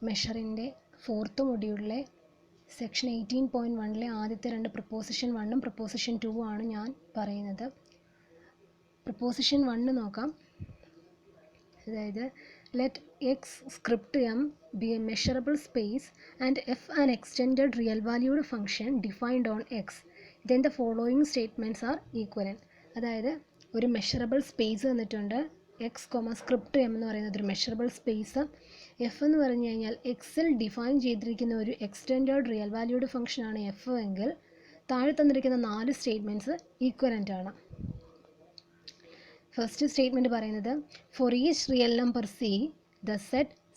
മെഷറിൻ്റെ 4th മൊഡ്യൂളിലെ section 18.1 ആദ്യത്തെ 2 preposition 1ഉം preposition 2 ആണ് ഞാൻ പറയുന്നത്. പ്രപ്പോസിഷൻ 1 നോക്കാം. അതായത് let x script m be a measurable space and f an extended real valued function defined on x, then the following statements are equivalent. അതായത് ഒരു measurable space തന്നിട്ടുണ്ട്. X script m എന്ന് പറയുന്നത് ഒരു മെഷറബിൾ സ്പേസ്. എഫ് എന്ന് പറഞ്ഞു കഴിഞ്ഞാൽ എക്സിൽ ഡിഫൈൻ ചെയ്തിരിക്കുന്ന ഒരു എക്സ്റ്റെൻഡഡ് റിയൽ വാല്യൂഡ് ഫംഗ്ഷനാണ് എഫ് എങ്കിൽ താഴെ തന്നിരിക്കുന്ന 4 സ്റ്റേറ്റ്മെൻറ്റ്സ് ഈക്വലൻ്റ് ആണ്. ഫസ്റ്റ് സ്റ്റേറ്റ്മെൻറ്റ് പറയുന്നത് for each real number C the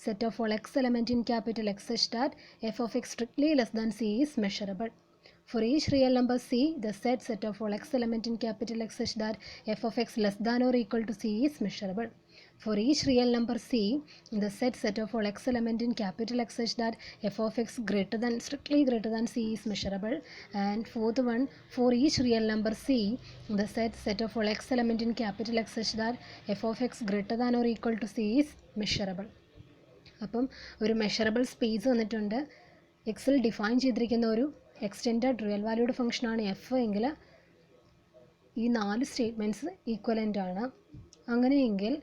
set of all X element in capital X such that F of X strictly less than C is measurable. For each real number c, the set of all x element in capital X such that f of x less than or equal to c is measurable. For each real number c, the set of all x element in capital X such that f of x strictly greater than c is measurable. And fourth one, for each real number c, the set of all x element in capital X such that f of x greater than or equal to c is measurable. അപ്പം ഒരു measurable space വന്നിട്ടുണ്ട്. എക്സിൽ define ചെയ്തിരിക്കുന്ന ഒരു extended real valued ഫംഗ്ഷനാണ് F എങ്കിൽ ഈ 4 statements equivalent ആണ്. അങ്ങനെയെങ്കിൽ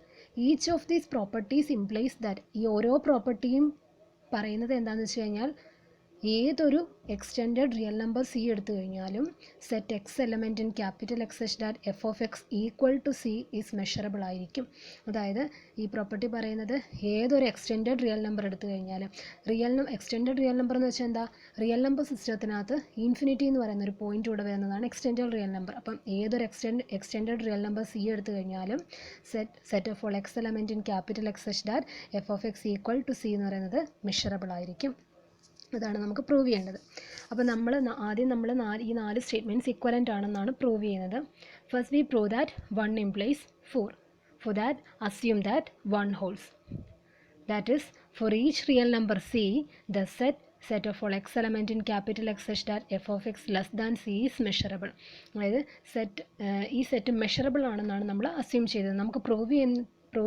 each of these properties implies that ഈ ഓരോ പ്രോപ്പർട്ടിയും പറയുന്നത് എന്താണെന്ന് വെച്ച് കഴിഞ്ഞാൽ ഏതൊരു എക്സ്റ്റെൻഡഡ് റിയൽ നമ്പർ സി എടുത്തു കഴിഞ്ഞാലും set X element in capital X such that F of X equal to C is measurable ആയിരിക്കും. അതായത് ഈ പ്രോപ്പർട്ടി പറയുന്നത് ഏതൊരു എക്സ്റ്റെൻഡഡ് റിയൽ നമ്പർ എടുത്തു കഴിഞ്ഞാലും എക്സ്റ്റെൻഡഡ് റിയൽ നമ്പർ എന്ന് വെച്ചാൽ എന്താ, റിയൽ നമ്പർ സിസ്റ്റത്തിനകത്ത് ഇൻഫിനിറ്റി എന്ന് പറയുന്ന ഒരു പോയിന്റ് കൂടെ വരുന്നതാണ് എക്സ്റ്റെൻഡഡ് റിയൽ നമ്പർ. അപ്പം ഏതൊരു എക്സ്റ്റെൻഡഡ് റിയൽ നമ്പർ സി എടുത്തു കഴിഞ്ഞാലും set of all X element in capital X such that F of X equal to C എന്ന് പറയുന്നത് മെഷറബിൾ ആയിരിക്കും. അതാണ് നമുക്ക് പ്രൂവ് ചെയ്യേണ്ടത്. അപ്പോൾ ആദ്യം നമ്മൾ ഈ 4 സ്റ്റേറ്റ്മെൻറ്റ്സ് ഇക്വലൻ്റ് ആണെന്നാണ് പ്രൂവ് ചെയ്യുന്നത്. First we prove that 1 implies 4. For that assume that 1 holds. That is for each real number C the set of all x element in capital X such that f of x less than c is measurable. അതായത് ഈ set measurable ആണെന്നാണ് നമ്മൾ assume ചെയ്തത്. നമുക്ക് prove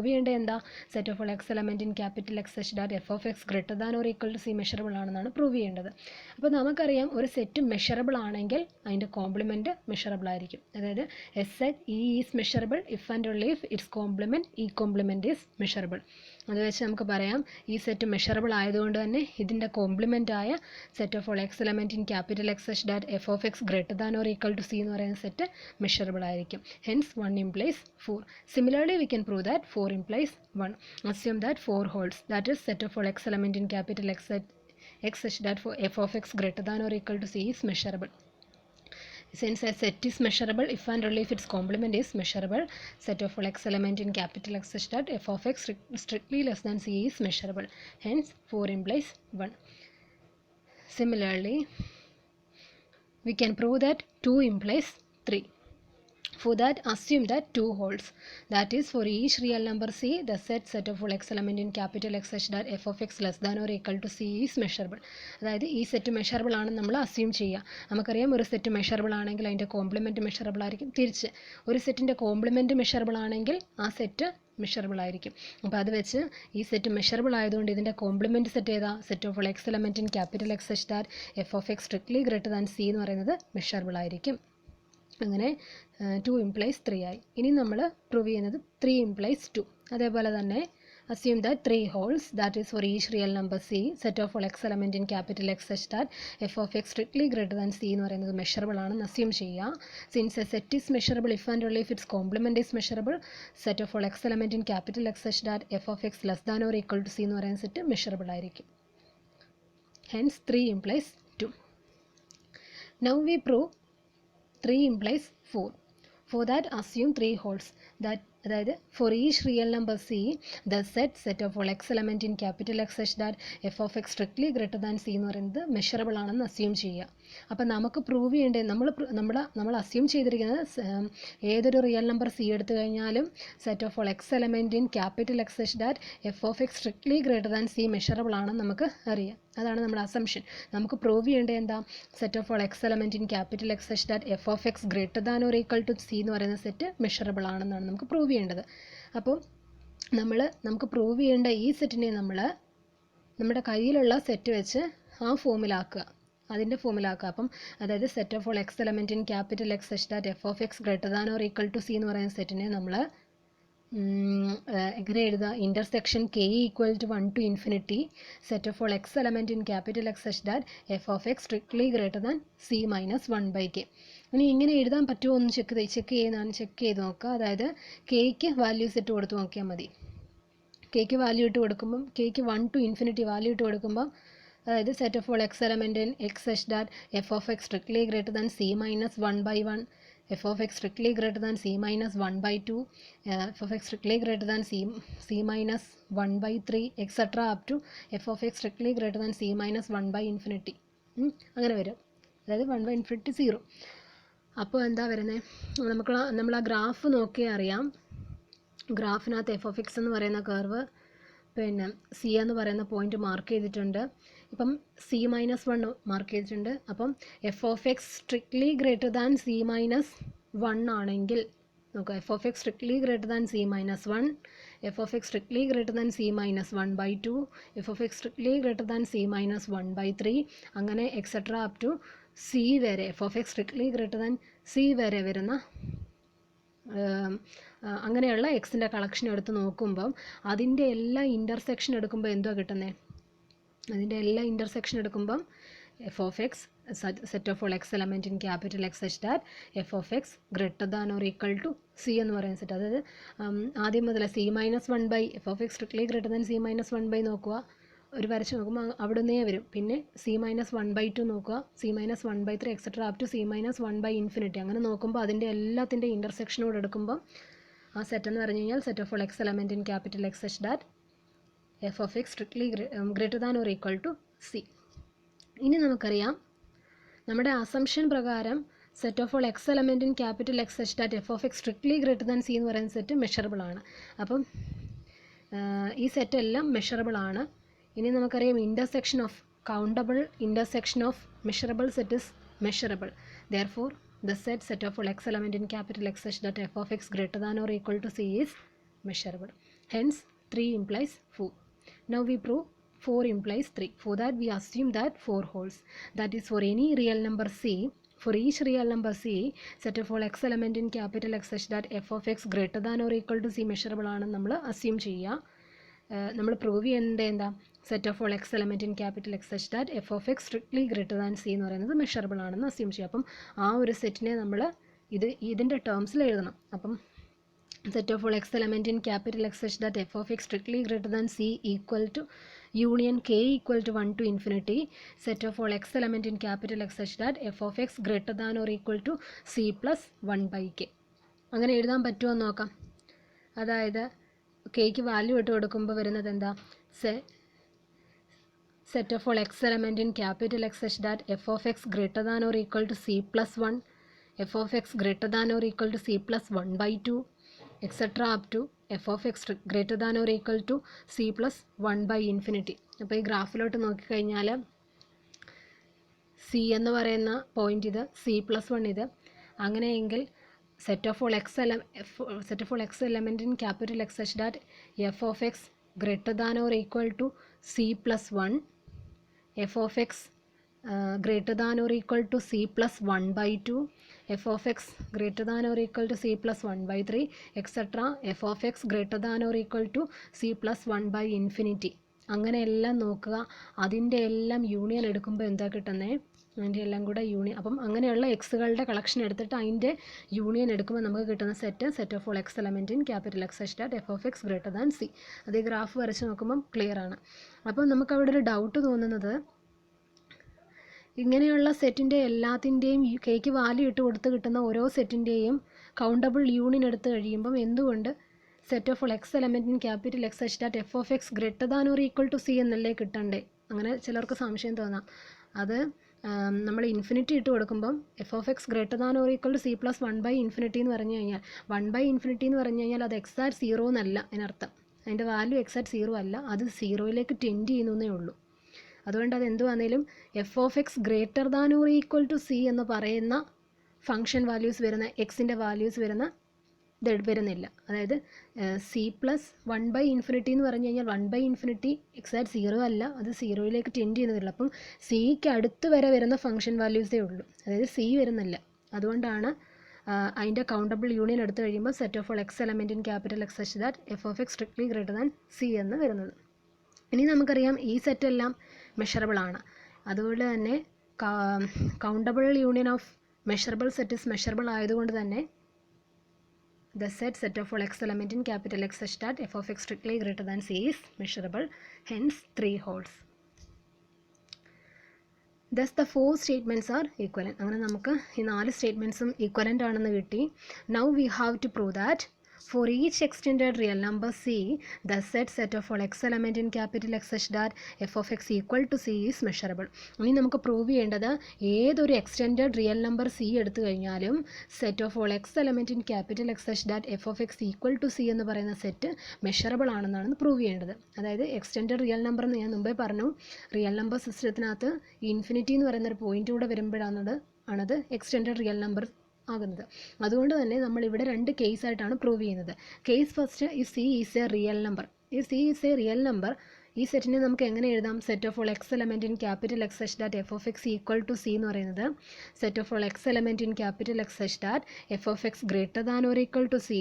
ചെയ്യേണ്ടത് എന്താ, set of all X element in capital X such that F of X greater than or equal to C measurable ആണെന്നാണ് prove ചെയ്യേണ്ടത്. അപ്പോൾ നമുക്കറിയാം ഒരു സെറ്റ് മെഷറബിൾ ആണെങ്കിൽ അതിൻ്റെ കോംപ്ലിമെൻറ്റ് മെഷറബിൾ ആയിരിക്കും. അതായത് S set E is measurable if and only if it's compliment E complement is measurable. അത് വെച്ച് നമുക്ക് പറയാം ഈ സെറ്റ് മെഷറബിൾ ആയതുകൊണ്ട് തന്നെ ഇതിൻ്റെ കോംപ്ലിമെൻ്റ് ആയ set of all X element in capital X such that F of X greater than or equal to C എന്ന് പറയുന്ന സെറ്റ് മെഷറബിൾ ആയിരിക്കും. Hence 1 implies 4. Similarly, we can prove that 4 implies 1. Assume that 4 holds. That is set of all x element in capital X such that for f of x greater than or equal to c is measurable. Since a set is measurable if and only if its complement is measurable, set of all x element in capital X such that f of x strictly less than c is measurable. Hence 4 implies 1. Similarly, we can prove that 2 implies 3. For that, assume that 2 holds. That is, for each real number c, the set of all x element in capital X such that f of x less than or equal to c is measurable. അതായത് ഈ set measurable ആണെന്ന് നമ്മൾ assume ചെയ്യുക. നമുക്കറിയാം ഒരു set measurable ആണെങ്കിൽ അതിൻ്റെ compliment measurable ആയിരിക്കും. തിരിച്ച് ഒരു സെറ്റിൻ്റെ കോംപ്ലിമെൻറ്റ് മെഷറബിൾ ആണെങ്കിൽ ആ സെറ്റ് മെഷറബിൾ ആയിരിക്കും. അപ്പോൾ അത് വെച്ച് ഈ സെറ്റ് മെഷറബിൾ ആയതുകൊണ്ട് ഇതിൻ്റെ കോംപ്ലിമെൻറ്റ് സെറ്റ് ഏതാ, set of all X element in capital X such that F of X strictly greater than c എന്ന് പറയുന്നത് മെഷറബിൾ ആയിരിക്കും. അങ്ങനെ 2 implies 3 ആയി. ഇനി നമ്മൾ പ്രൂവ് ചെയ്യുന്നത് 3 implies 2. അതേപോലെ തന്നെ assume that 3 holds. That is, for each real number c, set of all x element in capital X such that f of x strictly greater than c എന്ന് പറയുന്നത് മെഷറബിൾ ആണെന്ന് assume ചെയ്യുക. Since a set is measurable if and only if its complement is measurable, set of all x element in capital X such that f of x less than or equal to c എന്ന് പറയുന്ന set measurable ആയിരിക്കും. Hence 3 implies 2. Now we prove 3 implies 4. For that, assume 3 holds. അതായത് for each real number c, the set of all x element in capital X such that f of x strictly greater than c എന്ന് പറയുന്നത് measurable ആണെന്ന് assume ചെയ്യുക. അപ്പം നമുക്ക് prove ചെയ്യേണ്ടത് നമ്മൾ assume ചെയ്തിരിക്കുന്നത് ഏതൊരു റിയൽ നമ്പർ സി എടുത്തു കഴിഞ്ഞാലും set of all X element in capital X such that F of X strictly greater than C measurable ആണെന്ന് നമുക്ക് അറിയാം. അതാണ് നമ്മുടെ അസംഷൻ. നമുക്ക് പ്രൂവ് ചെയ്യേണ്ടത് എന്താ, set of all X element in capital X such that F of X greater than or equal to C എന്ന് പറയുന്ന സെറ്റ് മെഷറബിൾ ആണെന്നാണ് നമുക്ക് പ്രൂവ് ചെയ്യേണ്ടത്. അപ്പോൾ നമുക്ക് പ്രൂവ് ചെയ്യേണ്ട ഈ സെറ്റിനെ നമ്മൾ നമ്മുടെ കയ്യിലുള്ള സെറ്റ് വെച്ച് ആ ഫോമിലാക്കുക, അതിൻ്റെ ഫോമിലാക്കുക. അപ്പം അതായത് set of all X element in capital X such that F of X greater than or equal to C എന്ന് പറയുന്ന സെറ്റിനെ നമ്മൾ എങ്ങനെ എഴുതുക? Intersection K equal to 1 to infinity set of all X element in capital X such that F of X strictly greater than c minus 1/k. ഇനി ഇങ്ങനെ എഴുതാൻ പറ്റുമോ എന്ന് ചെക്ക് ചെയ്ത് നോക്കുക. അതായത് കെയ്ക്ക് വാല്യൂസ് ഇട്ട് കൊടുത്ത് നോക്കിയാൽ മതി. കെയ്ക്ക് വാല്യൂ ഇട്ട് കൊടുക്കുമ്പം കെയ്ക്ക് 1 to infinity വാല്യൂ ഇട്ട് കൊടുക്കുമ്പം അതായത് set of all X element in X such that F of X strictly greater than c minus 1/1, f of x strictly greater than c minus 1/2, f of x strictly greater than c minus 1/3, etc. up to f of x strictly greater than c minus 1/infinity. അങ്ങനെ വരും. അതായത് 1/infinity 0. അപ്പോൾ എന്താ വരുന്നത്? നമ്മൾ ആ graph നോക്കിയാൽ അറിയാം. ഗ്രാഫിനകത്ത് എഫ് ഓഫ് എക്സ് എന്ന് പറയുന്ന കർവ് പിന്നെ സി എന്ന് പറയുന്ന പോയിന്റ് മാർക്ക് ചെയ്തിട്ടുണ്ട്. ഇപ്പം സി മൈനസ് 1 മാർക്ക് ചെയ്തിട്ടുണ്ട്. അപ്പം F of X strictly greater than c minus 1 ആണെങ്കിൽ നോക്കുക, F of X strictly greater than c minus 1, f of X strictly greater than c minus 1/2, f of X strictly greater than c minus 1/3, അങ്ങനെ etcetera up to C വരെ, F of X strictly greater than C വരെ വരുന്ന അങ്ങനെയുള്ള എക്സിൻ്റെ collection എടുത്ത് നോക്കുമ്പം അതിൻ്റെ എല്ലാ ഇൻ്റർസെക്ഷൻ എടുക്കുമ്പോൾ എന്തുവാ കിട്ടുന്നത്? അതിൻ്റെ എല്ലാ ഇൻ്റർസെക്ഷൻ എടുക്കുമ്പം f of x set of all X element in capital X such that F of X greater than or equal to C എന്ന് പറയുന്ന സെറ്റ്. അതായത് ആദ്യം മുതൽ c minus 1/, f of X strictly greater than c minus 1/, നോക്കുക, ഒരു വരച്ച് നോക്കുമ്പോൾ അവിടെ നിന്നേ വരും. പിന്നെ സി മൈനസ് 1/2 നോക്കുക, c minus 1/3 etcetera up to c minus 1/infinity. അങ്ങനെ നോക്കുമ്പോൾ അതിൻ്റെ എല്ലാത്തിൻ്റെ ഇൻ്റർസെക്ഷനോട് എടുക്കുമ്പോൾ ആ സെറ്റ് എന്ന് പറഞ്ഞു കഴിഞ്ഞാൽ set of all X element in capital X such that F of X strictly greater than or equal to c. ഇനി നമുക്കറിയാം നമ്മുടെ അസംഷൻ പ്രകാരം set of all X element in capital X such that F of X strictly greater than c എന്ന് പറയുന്ന set measurable ആണ്. അപ്പം ഈ set എല്ലാം മെഷറബിൾ ആണ്. ഇനി നമുക്കറിയാം intersection of countable intersection of measurable set is measurable. Therefore the set of all x element in capital X such that f of x greater than or equal to c is measurable. Hence 3 implies 4. Now we prove 4 implies 3. For that we assume that 4 holds. That is, for any real number c, for each real number c, set of all x element in capital X such that f of x greater than or equal to c measurable ആണെന്ന് നമ്മൾ assume ചെയ്യുക. നമ്മൾ prove ചെയ്യേണ്ടത് എന്താ? Set of all X element in capital X such that F of X strictly greater than c എന്ന് പറയുന്നത് measurable ആണെന്ന് assume ചെയ്യുക. അപ്പം ആ ഒരു സെറ്റിനെ നമ്മൾ ഇതിൻ്റെ ടേംസിൽ എഴുതണം. അപ്പം set of all X element in capital X such that F of X strictly greater than C equal to union k equal to 1 to infinity set of all X element in capital X such that F of X greater than or equal to c plus 1/k. അങ്ങനെ എഴുതാൻ പറ്റുമോ എന്ന് നോക്കാം. അതായത് cake value ഇട്ട് കൊടുക്കുമ്പോൾ വരുന്നത് എന്താ? Set of all X element in capital X such that F of X greater than or equal to c plus 1, f of X greater than or equal to c plus 1/2, etcetera up to f of X greater than or equal to c plus 1/infinity. അപ്പോൾ ഈ ഗ്രാഫിലോട്ട് നോക്കിക്കഴിഞ്ഞാൽ C എന്ന് പറയുന്ന point ഇത്, C plus 1 ഇത്. അങ്ങനെയെങ്കിൽ set of all X element in capital X such that F of X greater than or equal to c plus 1, f of X greater than or equal to c plus 1/2, f of X greater than or equal to c plus 1/3, etcetera f of X greater than or equal to c plus 1/infinity. അങ്ങനെ എല്ലാം നോക്കുക. അതിൻ്റെ എല്ലാം union എടുക്കുമ്പോൾ എന്താ കിട്ടുന്നത്? അതിൻ്റെ എല്ലാം കൂടെ യൂണിയൻ. അപ്പം അങ്ങനെയുള്ള എക്സുകളുടെ കളക്ഷൻ എടുത്തിട്ട് അതിൻ്റെ യൂണിയൻ എടുക്കുമ്പോൾ നമുക്ക് കിട്ടുന്ന set of all X element in capital X such that F of X greater than C. അത് ഈ ഗ്രാഫ് വരച്ച് നോക്കുമ്പം ക്ലിയർ ആണ്. അപ്പം നമുക്കവിടെ ഒരു ഡൗട്ട് തോന്നുന്നത്, ഇങ്ങനെയുള്ള സെറ്റിൻ്റെ എല്ലാത്തിൻ്റെയും കെയ്ക്ക് വാല്യൂ ഇട്ട് കൊടുത്ത് കിട്ടുന്ന ഓരോ സെറ്റിൻ്റെയും കൗണ്ടബിൾ യൂണിയൻ എടുത്ത് കഴിയുമ്പം എന്തുകൊണ്ട് set of all X element in capital X such that F of X greater than or equal to c എന്നല്ലേ കിട്ടണ്ടേ? അങ്ങനെ ചിലർക്ക് സംശയം തോന്നാം. അത് നമ്മൾ ഇൻഫിനിറ്റി ഇട്ട് കൊടുക്കുമ്പം f of X greater than or equal to c plus 1/infinity എന്ന് പറഞ്ഞു കഴിഞ്ഞാൽ 1/infinity എന്ന് പറഞ്ഞു കഴിഞ്ഞാൽ അത് എക്സാക്ട് 0 എന്നല്ല അതിനർത്ഥം. അതിൻ്റെ വാല്യൂ എക്സാക്ട് 0 അല്ല, അത് 0യിലേക്ക് ടെൻഡ് ചെയ്യുന്നേ ഉള്ളൂ. അതുകൊണ്ട് അത് എന്തുവാണെങ്കിലും F of X greater than or equal to C എന്ന് പറയുന്ന ഫംഗ്ഷൻ വാല്യൂസ് വരുന്ന എക്സിൻ്റെ വാല്യൂസ് വരുന്ന ഇത് വരുന്നില്ല. അതായത് സി പ്ലസ് 1/∞ എന്ന് പറഞ്ഞു കഴിഞ്ഞാൽ 1/∞ എക്സാക്ട് 0 അല്ല, അത് 0യിലേക്ക് ടെൻഡ് ചെയ്യുന്ന വരില്ല. അപ്പം സിക്ക് അടുത്ത് വരെ വരുന്ന ഫംഗ്ഷൻ വാല്യൂസേ ഉള്ളൂ, അതായത് സി വരുന്നില്ല. അതുകൊണ്ടാണ് അതിൻ്റെ കൗണ്ടബിൾ യൂണിയൻ എടുത്തു കഴിയുമ്പോൾ set of all X element in capital X such that F of X strictly greater than c എന്ന് വരുന്നത്. ഇനി നമുക്കറിയാം ഈ സെറ്റെല്ലാം മെഷറബിൾ ആണ്. അതുകൊണ്ട് തന്നെ countable union of measurable set is measurable ആയതുകൊണ്ട് തന്നെ the set of all x element in capital X such that f of x strictly greater than c is measurable, hence 3 holes. Thus the 4 statements are equivalent. അങ്ങനെ നമുക്ക് ഈ 4 സ്റ്റേറ്റ്മെൻറ്റ്സും equivalent ആണെന്ന് കിട്ടി. Now we have to prove that for each extended real number c, the set of all x element in capital X such that f of x equal to c is measurable. ഇനി നമുക്ക് prove ചെയ്യേണ്ടത് ഏതൊരു extended real number c എടുത്തു കഴിഞ്ഞാലും set of all X element in capital X such that F of X equal to C എന്ന് പറയുന്ന set measurable ആണെന്നാണ് prove ചെയ്യേണ്ടത്. അതായത് എക്സ്റ്റെൻഡഡ് റിയൽ നമ്പർ എന്ന് ഞാൻ മുമ്പേ പറഞ്ഞു, റിയൽ നമ്പർ സിസ്റ്റത്തിനകത്ത് ഇൻഫിനിറ്റി എന്ന് പറയുന്നൊരു പോയിൻ്റ് കൂടെ വരുമ്പോഴാണത് എക്സ്റ്റെൻഡഡ് റിയൽ നമ്പർ ആകുന്നത്. അതുകൊണ്ട് തന്നെ നമ്മളിവിടെ 2 കേസായിട്ടാണ് പ്രൂവ് ചെയ്യുന്നത്. കേസ് ഫസ്റ്റ്, ഈ C is a real number. ഈ C is a real number. ഈ സെറ്റിനെ നമുക്ക് എങ്ങനെ എഴുതാം? Set of all X element in capital X such that F of X equal to C എന്ന് പറയുന്നത് set of all X element in capital X such that F of X greater than or equal to C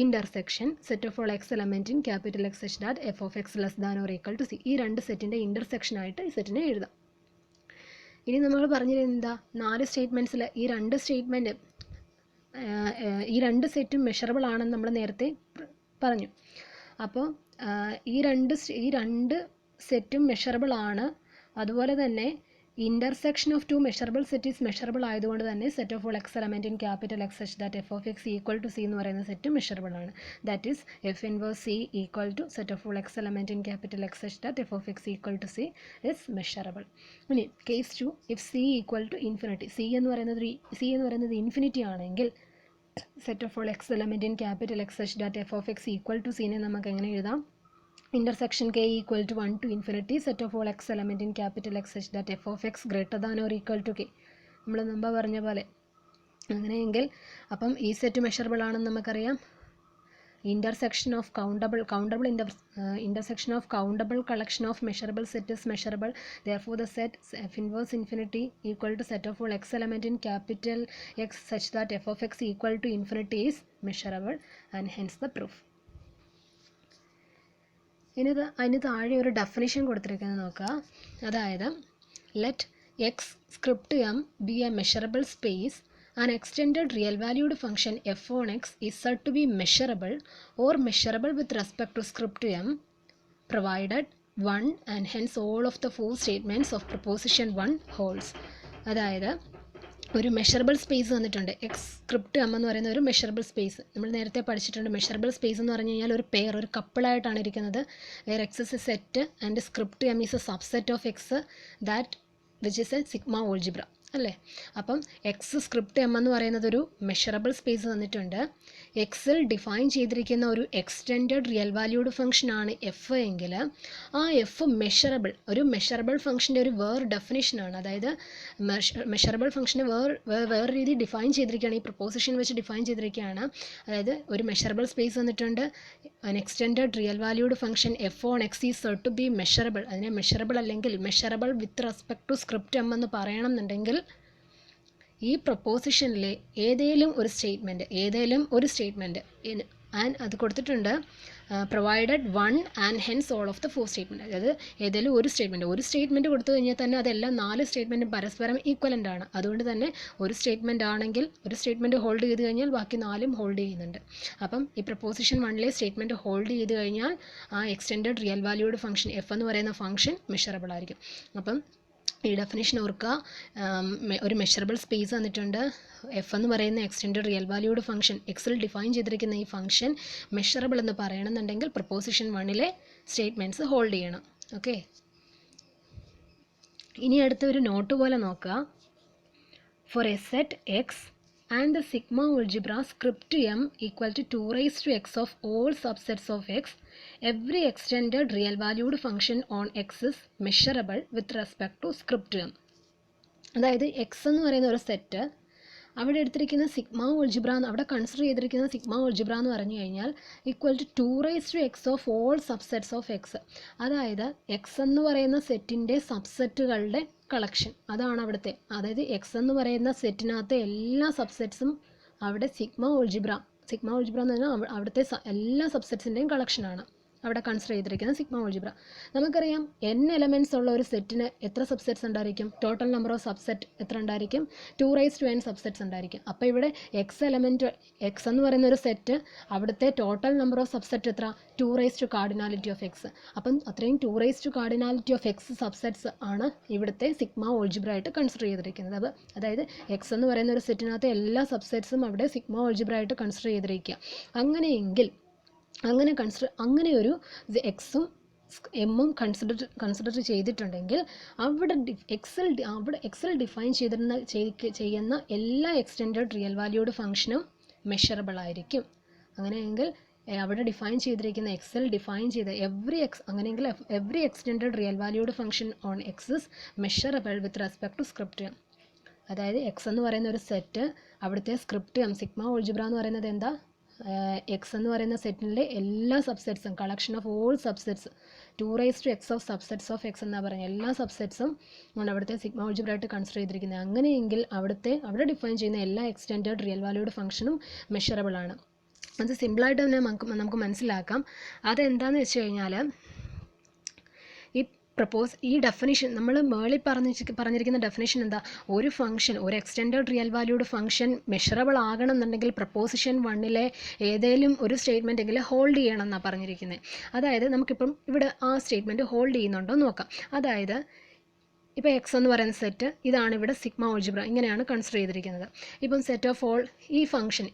intersection set of all X element in capital X such that F of X less than or equal to c. ഈ 2 സെറ്റിൻ്റെ ഇൻ്റർസെക്ഷനായിട്ട് ഈ സെറ്റിനെ എഴുതാം. ഇനി നമ്മൾ പറഞ്ഞത് എന്താ? 4 സ്റ്റേറ്റ്മെൻറ്റ്സിൽ ഈ 2 സെറ്റും മെഷറബിൾ ആണെന്ന് നമ്മൾ നേരത്തെ പറഞ്ഞു. അപ്പോൾ ഈ രണ്ട് സെറ്റും മെഷറബിൾ ആണ്. അതുപോലെ തന്നെ intersection of 2 measurable set is measurable ആയതുകൊണ്ട് തന്നെ set of all X element in capital X such that F of X equal to C എന്ന് പറയുന്ന സെറ്റ് മെഷറബിൾ ആണ്. That is F inverse C equal to set of all X element in capital X such that F of X equal to C is measurable. ഇനി case 2, if C equal to infinity, C എന്ന് പറയുന്നത് infinity ആണെങ്കിൽ set of all X element in capital X such that F of X equal to സീനെ നമുക്ക് എങ്ങനെ എഴുതാം? Intersection K equal to 1 to infinity set of all X element in capital X such that F of X greater than or equal to K. നമ്മൾ മുമ്പ് പറഞ്ഞ പോലെ അങ്ങനെയെങ്കിൽ അപ്പം ഈ സെറ്റ് മെഷറബിൾ ആണെന്ന് നമുക്കറിയാം. intersection of countable collection of measurable set is measurable. Therefore the set f inverse infinity equal to set of all x element in capital X such that f of x equal to infinity is measurable, and hence the proof. അതിന് താഴെ ഒരു definition കൊടുത്തിരിക്കുന്നത് നോക്കുക. അതായത് let X script M B A measurable space. An extended real valued function f on x is said to be measurable or measurable with respect to script m provided 1 and hence all of the 4 statements of proposition 1 holds. അതായത് ഒരു measurable space തന്നിട്ടുണ്ട്. X script m എന്ന് പറയുന്ന ഒരു measurable space നമ്മൾ നേരത്തെ പഠിച്ചിട്ടുണ്ട്. Measurable space എന്ന് പറഞ്ഞു കഴിഞ്ഞാൽ ഒരു പെയർ, ഒരു കപ്പിളായിട്ടാണ് ഇരിക്കുന്നത്. Where x is a set and script m is a subset of X that which is a sigma algebra അല്ലേ. അപ്പം എക്സ് സ്ക്രിപ്റ്റ് എം എന്ന് പറയുന്നത് ഒരു മെഷറബിൾ സ്പേസ് തന്നിട്ടുണ്ട്. എക്സിൽ ഡിഫൈൻ ചെയ്തിരിക്കുന്ന ഒരു എക്സ്റ്റെൻഡഡ് റിയൽ വാല്യൂഡ് ഫംഗ്ഷനാണ് എഫ് എങ്കിൽ ആ എഫ് ഒരു മെഷറബിൾ ഫംഗ്ഷൻ്റെ ഒരു വേറെ ഡെഫിനേഷനാണ്. അതായത് മെഷറബിൾ ഫംഗ്ഷനെ വേറെ രീതി ഡിഫൈൻ ചെയ്തിരിക്കുകയാണ്, ഈ പ്രൊപ്പോസിഷൻ വെച്ച് ഡിഫൈൻ ചെയ്തിരിക്കുകയാണ്. അതായത് ഒരു മെഷറബിൾ സ്പേസ് തന്നിട്ടുണ്ട്, an extended real valued function f on x is said to be measurable. അതിനെ മെഷറബിൾ അല്ലെങ്കിൽ measurable with respect to script m എന്ന് പറയണമെന്നുണ്ടെങ്കിൽ ഈ പ്രൊപ്പോസിഷനിലെ ഏതെങ്കിലും ഒരു സ്റ്റേറ്റ്മെൻറ്റ് ആൻഡ് അത് കൊടുത്തിട്ടുണ്ട് provided 1 and hence all of the 4 statement. അതായത് ഏതെങ്കിലും ഒരു സ്റ്റേറ്റ്മെൻറ്റ് കൊടുത്തു കഴിഞ്ഞാൽ തന്നെ അതെല്ലാം 4 സ്റ്റേറ്റ്മെൻറ്റും പരസ്പരം ഈക്വലൻ്റ് ആണ്. അതുകൊണ്ട് തന്നെ ഒരു സ്റ്റേറ്റ്മെൻറ്റ് ഹോൾഡ് ചെയ്ത് കഴിഞ്ഞാൽ ബാക്കി 4ഉം ഹോൾഡ് ചെയ്യുന്നുണ്ട്. അപ്പം ഈ പ്രൊപ്പോസിഷൻ 1ലെ സ്റ്റേറ്റ്മെൻറ്റ് ഹോൾഡ് ചെയ്ത് കഴിഞ്ഞാൽ ആ extended real valued function F എന്ന് പറയുന്ന ഫംഗ്ഷൻ മെഷറബിൾ ആയിരിക്കും. അപ്പം ഈ ഡെഫിനേഷൻ ഓർക്കുക. ഒരു മെഷറബിൾ സ്പേസ് തന്നിട്ടുണ്ട്, എഫ് എന്ന് പറയുന്ന എക്സ്റ്റെൻഡഡ് റിയൽ വാല്യൂഡ് ഫംഗ്ഷൻ എക്സിൽ ഡിഫൈൻ ചെയ്തിരിക്കുന്ന ഈ ഫംഗ്ഷൻ മെഷറബിൾ എന്ന് പറയണമെന്നുണ്ടെങ്കിൽ പ്രൊപ്പോസിഷൻ 1ലെ സ്റ്റേറ്റ്മെൻറ്റ്സ് ഹോൾഡ് ചെയ്യണം. ഓക്കെ, ഇനി അടുത്ത ഒരു നോട്ട് പോലെ നോക്കുക. For a set x and the sigma algebra script m equal to 2 raised to x of all subsets of x, every extended real valued function on x is measurable with respect to script m. അതായത് x എന്ന് പറയുന്ന ഒരു set, അവിടെ എടുത്തിരിക്കുന്ന sigma algebra അവിടെ consider ചെയ്തിരിക്കുന്ന sigma algebra എന്ന് പറഞ്ഞു കഴിഞ്ഞാൽ equal to 2x of all subsets of x. അതായത് എക്സ് എന്ന് പറയുന്ന സെറ്റിൻ്റെ സബ്സെറ്റുകളുടെ കളക്ഷൻ അതാണ് അവിടുത്തെ. അതായത് എക്സ് എന്ന് പറയുന്ന സെറ്റിനകത്തെ എല്ലാ സബ്സെറ്റ്സും അവിടെ സിഗ്മ ഓൾജിബ്ര എന്ന് പറഞ്ഞാൽ അവിടുത്തെ എല്ലാ സബ്സെറ്റ്സിൻ്റെയും കളക്ഷനാണ് അവിടെ കൺസിഡർ ചെയ്തിരിക്കുന്ന സിഗ്മ ഓൾജിബ്ര. നമുക്കറിയാം n എലമെൻറ്റ്സ് ഉള്ള ഒരു സെറ്റിന് എത്ര സബ്സെറ്റ്സ് ഉണ്ടായിരിക്കും? ടോട്ടൽ നമ്പർ ഓഫ് സബ്സെറ്റ് എത്ര ഉണ്ടായിരിക്കും? 2n സബ്സെറ്റ്സ് ഉണ്ടായിരിക്കും. അപ്പോൾ ഇവിടെ എക്സ് എന്ന് പറയുന്ന ഒരു സെറ്റ് അവിടുത്തെ ടോട്ടൽ നമ്പർ ഓഫ് സബ്സെറ്റ് എത്ര? 2 കാർഡിനാലിറ്റി ഓഫ് എക്സ്. അപ്പം അത്രയും 2 കാർഡിനാലിറ്റി ഓഫ് എക്സ് സബ്സെറ്റ്സ് ആണ് ഇവിടുത്തെ സിഗ്മ ഓൾജിബ്ര ആയിട്ട് കൺസിഡർ ചെയ്തിരിക്കുന്നത്. അതായത് എക്സ് എന്ന് പറയുന്ന ഒരു സെറ്റിനകത്തെ എല്ലാ സബ്സെറ്റ്സും അവിടെ സിഗ്മ ഓൾജിബ്ര ആയിട്ട് കൺസിഡർ ചെയ്തിരിക്കുക. അങ്ങനെയെങ്കിൽ അങ്ങനെ ഒരു എക്സും എമ്മും കൺസിഡർ ചെയ്തിട്ടുണ്ടെങ്കിൽ അവിടെ എക്സിൽ ഡിഫൈൻ ചെയ്യുന്ന എല്ലാ എക്സ്റ്റെൻഡഡ് റിയൽ വാല്യൂഡ് ഫംഗ്ഷനും മെഷറബിൾ ആയിരിക്കും. അങ്ങനെയെങ്കിൽ അവിടെ ഡിഫൈൻ ചെയ്തിരിക്കുന്ന എക്സിൽ ഡിഫൈൻ ചെയ്ത അങ്ങനെയെങ്കിൽ every extended real valued function on X is measurable with respect to script. അതായത് എക്സ് എന്ന് പറയുന്ന ഒരു സെറ്റ് അവിടുത്തെ സ്ക്രിപ്റ്റ് സിഗ്മ ഓൾജിബ്ര എന്ന് പറയുന്നത് എന്താ? എക്സ് എന്ന് പറയുന്ന സെറ്റിലെ എല്ലാ സബ്സെറ്റ്സും collection of all subsets 2x of subsets of X എന്നാണ് പറയുന്നത്. എല്ലാ സബ്സെറ്റ്സും ആണ് അവിടുത്തെ സിഗ്മ ഓൾജിബ്ര ആയിട്ട് കൺസിഡർ ചെയ്തിരിക്കുന്നത്. അങ്ങനെയെങ്കിൽ അവിടെ ഡിഫൈൻ ചെയ്യുന്ന എല്ലാ എക്സ്റ്റെൻഡഡ് റിയൽ വാല്യൂഡ് ഫംഗ്ഷനും മെഷറബിൾ ആണ്. അത് സിമ്പിളായിട്ട് തന്നെ നമുക്ക് മനസ്സിലാക്കാം. അതെന്താണെന്ന് വെച്ച് കഴിഞ്ഞാൽ ഈ ഡെഫിനിഷൻ നമ്മൾ മേളിൽ പറഞ്ഞിരിക്കുന്ന ഡെഫിനിഷൻ എന്താ? ഒരു ഫംഗ്ഷൻ ഒരു extended real valued function measurable ആകണം എന്നുണ്ടെങ്കിൽ പ്രപ്പോസിഷൻ 1 ഏതെങ്കിലും ഒരു സ്റ്റേറ്റ്മെൻറ്റ് എങ്കിലും ഹോൾഡ് ചെയ്യണം എന്നാണ് പറഞ്ഞിരിക്കുന്നത്. അതായത് നമുക്കിപ്പം ഇവിടെ ആ സ്റ്റേറ്റ്മെൻറ്റ് ഹോൾഡ് ചെയ്യുന്നുണ്ടോ നോക്കാം. അതായത് ഇപ്പോൾ എക്സ് എന്ന് പറയുന്ന സെറ്റ് ഇതാണ് ഇവിടെ സിഗ്മ ഓൾജിബ്ര ഇങ്ങനെയാണ് കൺസിഡർ ചെയ്തിരിക്കുന്നത്. ഇപ്പം സെറ്റ് ഓഫ് ഓൾ ഈ function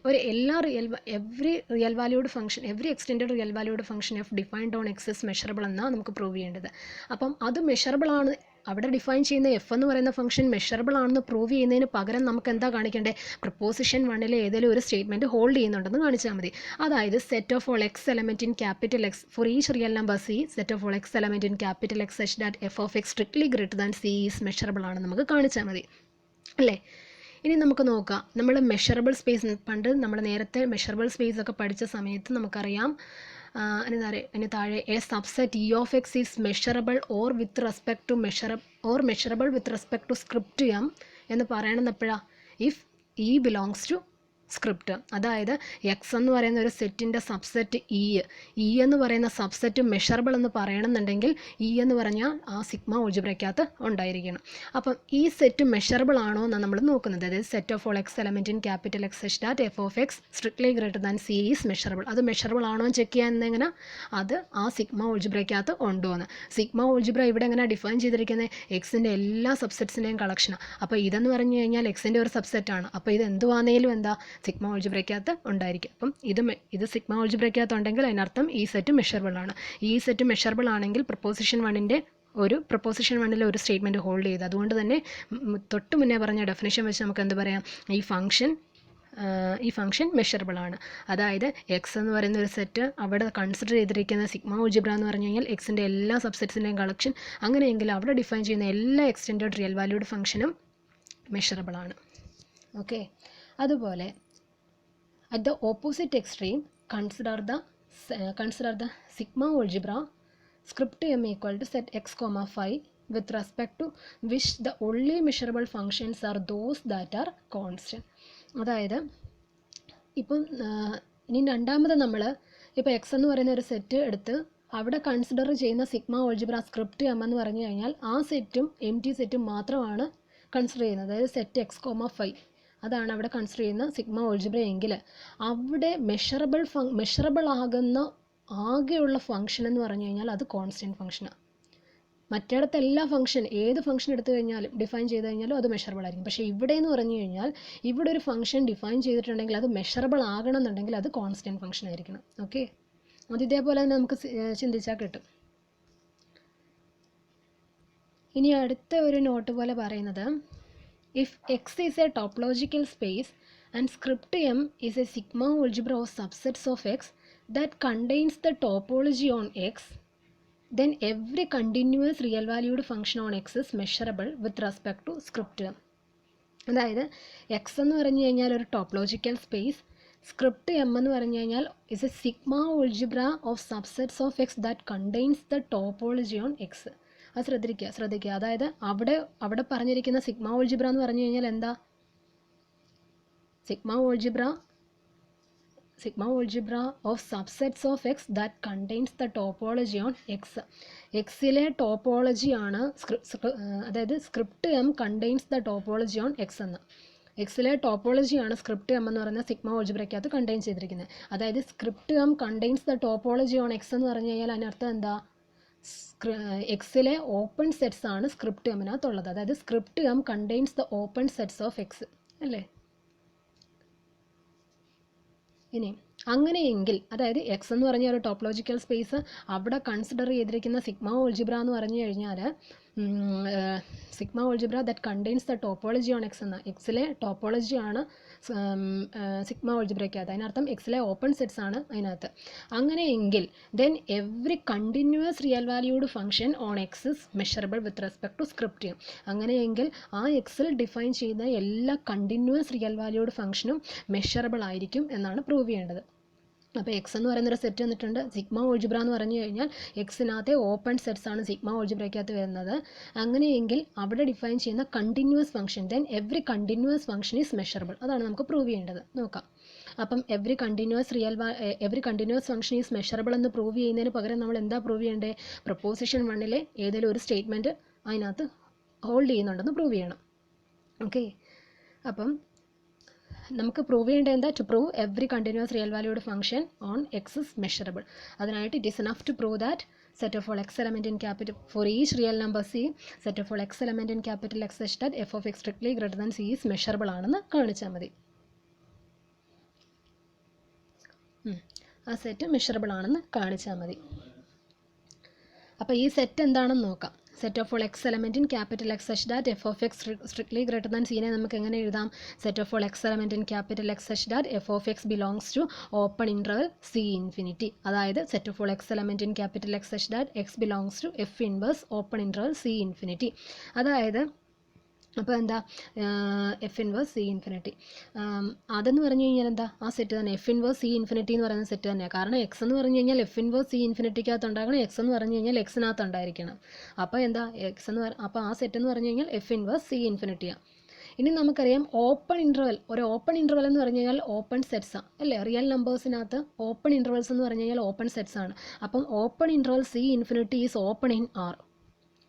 every extended real valued function F defined on X is measurable എന്നാണ് നമുക്ക് പ്രൂവ് ചെയ്യേണ്ടത്. അപ്പം അത് മെഷറബിൾ ആണ്. അവിടെ ഡിഫൈൻ ചെയ്യുന്ന എഫ് എന്ന് പറയുന്ന ഫംഗ്ഷൻ മെഷറബിൾ ആണെന്ന് പ്രൂവ് ചെയ്യുന്നതിന് പകരം നമുക്ക് എന്താ കാണിക്കേണ്ടത്? പ്രപ്പോസിഷൻ 1 ഏതെങ്കിലും ഒരു സ്റ്റേറ്റ്മെൻറ്റ് ഹോൾഡ് ചെയ്യുന്നുണ്ടെന്ന് കാണിച്ചാൽ മതി. അതായത് set of all X element in capital X for each real number C set of all X element in capital X such that F of X strictly greater than C is measurable ആണെന്ന് നമുക്ക് കാണിച്ചാൽ മതി അല്ലേ? ഇനി നമുക്ക് നോക്കാം. നമ്മൾ measurable space പണ്ട് നമ്മൾ നേരത്തെ മെഷറബിൾ സ്പേസ് ഒക്കെ പഠിച്ച സമയത്ത് നമുക്കറിയാം അതിന് താഴെ a subset e of x is measurable or measurable with respect to script m എന്ന് പറയണമെന്ന് എപ്പോഴാണ്? If e belongs to script. അതായത് എക്സ് എന്ന് പറയുന്ന ഒരു സെറ്റിൻ്റെ സബ്സെറ്റ് ഇ എന്ന് പറയുന്ന സബ്സെറ്റ് മെഷറബിൾ എന്ന് പറയണമെന്നുണ്ടെങ്കിൽ ഇ എന്ന് പറഞ്ഞാൽ ആ സിഗ്മ ഓൾജിബ്രയ്ക്കകത്ത് ഉണ്ടായിരിക്കണം. അപ്പം ഈ സെറ്റ് മെഷറബിൾ ആണോ എന്നാണ് നമ്മൾ നോക്കുന്നത്. അതായത് set of all X element in capital X such that F of X strictly greater than C is measurable. അത് മെഷറബിൾ ആണോ എന്ന് ചെക്ക് ചെയ്യാൻ എങ്ങനെ? അത് ആ സിഗ്മ ഓൾജിബ്രയ്ക്കകത്ത് ഉണ്ടോ എന്ന്. സിഗ്മ ഓൾജിബ്ര ഇവിടെ എങ്ങനെ ഡിഫൈൻ ചെയ്തിരിക്കുന്നത്? എക്സിൻ്റെ എല്ലാ സബ്സെറ്റ്സിൻ്റെയും കളക്ഷനാണ്. അപ്പോൾ ഇതെന്ന് പറഞ്ഞു കഴിഞ്ഞാൽ എക്സിൻ്റെ ഒരു സബ്സെറ്റാണ്. അപ്പോൾ ഇത് എന്തുവാണേലും എന്താ സിഗ്മ ഓൾജിബ്രയ്ക്കകത്ത് ഉണ്ടായിരിക്കും. അപ്പം ഇത് സിഗ്മ ഓൾജിബ്രയ്ക്കകത്ത് ഉണ്ടെങ്കിൽ അതിനർത്ഥം ഈ സെറ്റ് മെഷറബിൾ ആണ്. ഈ സെറ്റ് മെഷറബിൾ ആണെങ്കിൽ പ്രപ്പോസിഷൻ 1 ഒരു സ്റ്റേറ്റ്മെൻറ്റ് ഹോൾഡ് ചെയ്ത്. അതുകൊണ്ട് തന്നെ തൊട്ട് മുന്നേ പറഞ്ഞ ഡെഫിനേഷൻ വെച്ച് നമുക്ക് എന്ത് പറയാം? ഈ ഫംഗ്ഷൻ മെഷറബിൾ ആണ്. അതായത് എക്സ് എന്ന് പറയുന്ന ഒരു സെറ്റ് അവിടെ കൺസിഡർ ചെയ്തിരിക്കുന്ന സിഗ്മ ഓൾജിബ്ര എന്ന് പറഞ്ഞു കഴിഞ്ഞാൽ എക്സിൻ്റെ എല്ലാ സബ്സെറ്റ്സിൻ്റെയും കളക്ഷൻ. അങ്ങനെയെങ്കിൽ അവിടെ ഡിഫൈൻ ചെയ്യുന്ന എല്ലാ എക്സ്റ്റെൻഡഡ് റിയൽ വാല്യൂഡ് ഫംഗ്ഷനും മെഷറബിൾ ആണ്. ഓക്കെ. അതുപോലെ at the opposite extreme consider the sigma algebra script m equal to set x comma phi with respect to which the only measurable functions are those that are constant. അതായത് ഇപ്പം ഇനി രണ്ടാമത് നമ്മൾ ഇപ്പോൾ X എന്ന് പറയുന്ന ഒരു സെറ്റ് എടുത്ത് അവിടെ കൺസിഡർ ചെയ്യുന്ന സിഗ്മ ഓൾജിബ്ര സ്ക്രിപ്റ്റ് എം എന്ന് പറഞ്ഞു കഴിഞ്ഞാൽ ആ സെറ്റും എം ടി സെറ്റും മാത്രമാണ് കൺസിഡർ ചെയ്യുന്നത്. അതായത് സെറ്റ് എക്സ് കോമ ഫൈ അതാണ് അവിടെ കൺസിഡർ ചെയ്യുന്ന സിഗ്മ ഓൾജിബ്ര എങ്കിൽ അവിടെ മെഷറബിൾ ആകുന്ന ആകെയുള്ള ഫംഗ്ഷൻ എന്ന് പറഞ്ഞു കഴിഞ്ഞാൽ അത് കോൺസ്റ്റൻറ്റ് ഫംഗ്ഷനാണ്. മറ്റിടത്ത് എല്ലാ ഏത് ഫംഗ്ഷൻ എടുത്തു കഴിഞ്ഞാലും ഡിഫൈൻ ചെയ്ത് കഴിഞ്ഞാലും അത് മെഷറബിൾ ആയിരിക്കും. പക്ഷേ ഇവിടെ എന്ന് പറഞ്ഞു കഴിഞ്ഞാൽ ഇവിടെ ഒരു ഫംഗ്ഷൻ ഡിഫൈൻ ചെയ്തിട്ടുണ്ടെങ്കിൽ അത് മെഷറബിൾ ആകണം എന്നുണ്ടെങ്കിൽ അത് കോൺസ്റ്റൻറ്റ് ഫംഗ്ഷൻ ആയിരിക്കണം. ഓക്കെ. അത് ഇതേപോലെ തന്നെ നമുക്ക് ചിന്തിച്ചാൽ കിട്ടും. ഇനി അടുത്ത ഒരു നോട്ട് പോലെ പറയുന്നത് if X is a topological space and script M is a sigma algebra of subsets of X that contains the topology on X, then every continuous real valued function on X is measurable with respect to script M അതായത് x എന്ന് പറഞ്ഞു കഴിഞ്ഞാൽ ഒരു topological space, script m എന്ന് പറഞ്ഞു കഴിഞ്ഞാൽ is a sigma algebra of subsets of X that contains the topology on X. അത് ശ്രദ്ധിക്കുക. അതായത് അവിടെ പറഞ്ഞിരിക്കുന്ന സിഗ്മ ഓൾജിബ്ര എന്ന് പറഞ്ഞു കഴിഞ്ഞാൽ എന്താ? Sigma algebra of subsets of X that contains the topology on X. എക്സിലെ ടോപ്പോളജിയാണ് അതായത് script M contains the topology on X എന്ന്. എക്സിലെ ടോപ്പോളജിയാണ് സ്ക്രിപ്റ്റ് എം എന്ന് പറയുന്ന സിഗ്മ ഓൾജിബ്രയ്ക്കകത്ത് കണ്ടെയ്ൻ ചെയ്തിരിക്കുന്നത്. അതായത് script M contains the topology on X എന്ന് പറഞ്ഞു കഴിഞ്ഞാൽ അതിനർത്ഥം എന്താ? എക്സിലെ ഓപ്പൺ സെറ്റ്സ് ആണ് സ്ക്രിപ്റ്റ് എമ്മിനകത്തുള്ളത്. അതായത് script M contains the open sets of X അല്ലേ? ഇനി അങ്ങനെയെങ്കിൽ അതായത് എക്സ് എന്ന് പറഞ്ഞ ഒരു ടോപ്പോളജിക്കൽ സ്പേസ് അവിടെ കൺസിഡർ ചെയ്തിരിക്കുന്ന സിഗ്മ ഓൾജിബ്ര എന്ന് പറഞ്ഞു കഴിഞ്ഞാൽ sigma algebra that contains the topology on X എന്ന എക്സിലെ ടോപ്പോളജിയാണ് സിഗ്മ ഓൾജിബ്രയ്ക്കകത്ത്. അതിനർത്ഥം എക്സിലെ ഓപ്പൺ സെറ്റ്സ് ആണ് അതിനകത്ത്. അങ്ങനെയെങ്കിൽ then every continuous real valued function on X is measurable with respect to script. അങ്ങനെയെങ്കിൽ ആ എക്സിൽ ഡിഫൈൻ ചെയ്യുന്ന എല്ലാ കണ്ടിന്യൂസ് റിയൽ വാല്യൂഡ് ഫംഗ്ഷനും മെഷറബിൾ ആയിരിക്കും എന്നാണ് പ്രൂവ് ചെയ്യേണ്ടത്. അപ്പോൾ എക്സ് എന്ന് പറയുന്നൊരു സെറ്റ് വന്നിട്ടുണ്ട്. സിഗ്മ ഓൾജിബ്ര എന്ന് പറഞ്ഞു കഴിഞ്ഞാൽ എക്സിനകത്തെ ഓപ്പൺ സെറ്റ്സ് ആണ് സിഗ്മ ഓൾജിബ്രയ്ക്കകത്ത് വരുന്നത്. അങ്ങനെയെങ്കിൽ അവിടെ ഡിഫൈൻ ചെയ്യുന്ന continuous function then every continuous function is measurable. അതാണ് നമുക്ക് പ്രൂവ് ചെയ്യേണ്ടത്. നോക്കാം. അപ്പം every continuous function is measurable എന്ന് പ്രൂവ് ചെയ്യുന്നതിന് പകരം നമ്മൾ എന്താ പ്രൂവ് ചെയ്യേണ്ടത്? പ്രൊപ്പോസിഷൻ 1-ലെ ഏതെങ്കിലും ഒരു സ്റ്റേറ്റ്മെൻറ്റ് അതിനകത്ത് ഹോൾഡ് ചെയ്യുന്നുണ്ടെന്ന് പ്രൂവ് ചെയ്യണം. ഓക്കെ, അപ്പം നമുക്ക് പ്രൂവ് ചെയ്യേണ്ടത് എന്താ? To prove every continuous real valued function on X is measurable. അതിനായിട്ട് it is enough to prove that set of all x element in capital for each real number c, set of all x element in capital X such that f of x strictly greater than c is measurable ആണെന്ന് കാണിച്ചാൽ മതി. ആ set measurable ആണെന്ന് കാണിച്ചാൽ മതി. അപ്പോൾ ഈ set എന്താണെന്ന് നോക്കാം. Set of all X element in capital X such that F of X strictly greater than സീനെ നമുക്ക് എങ്ങനെ എഴുതാം? Set of all X element in capital X such that F of X belongs to open interval C infinity. അതായത് set of all X element in capital X such that X belongs to F inverse open interval C infinity. അതായത് അപ്പോൾ എന്താ? F inverse C infinity അതെന്ന് പറഞ്ഞു കഴിഞ്ഞാൽ എന്താ? ആ set തന്നെ എഫ് ഇൻവേഴ്സ് സി ഇൻഫിനിറ്റി എന്ന് പറയുന്ന സെറ്റ് തന്നെയാണ്. കാരണം എക്സ് എന്ന് പറഞ്ഞു കഴിഞ്ഞാൽ എഫ് ഇൻവേഴ്സ് സി ഇൻഫിനിറ്റിക്കകത്ത് ഉണ്ടാകണം, എക്സ് എന്ന് പറഞ്ഞു കഴിഞ്ഞാൽ എക്സിനകത്ത് ഉണ്ടായിരിക്കണം. അപ്പോൾ എന്താ? അപ്പോൾ ആ സെറ്റ് എന്ന് പറഞ്ഞു കഴിഞ്ഞാൽ എഫ് ഇൻവേഴ്സ് സി ഇൻഫിനിറ്റിയാണ്. ഇനി നമുക്കറിയാം ഓപ്പൺ ഇൻറ്റർവൽ. ഒരു ഓപ്പൺ ഇൻറ്റർവൽ എന്ന് പറഞ്ഞു കഴിഞ്ഞാൽ ഓപ്പൺ സെറ്റ്സാണ് അല്ലേ? റിയൽ നമ്പേഴ്സിനകത്ത് ഓപ്പൺ ഇൻറ്റർവൽസ് എന്ന് പറഞ്ഞു കഴിഞ്ഞാൽ ഓപ്പൺ സെറ്റ്സാണ്. അപ്പം open interval C infinity is open in r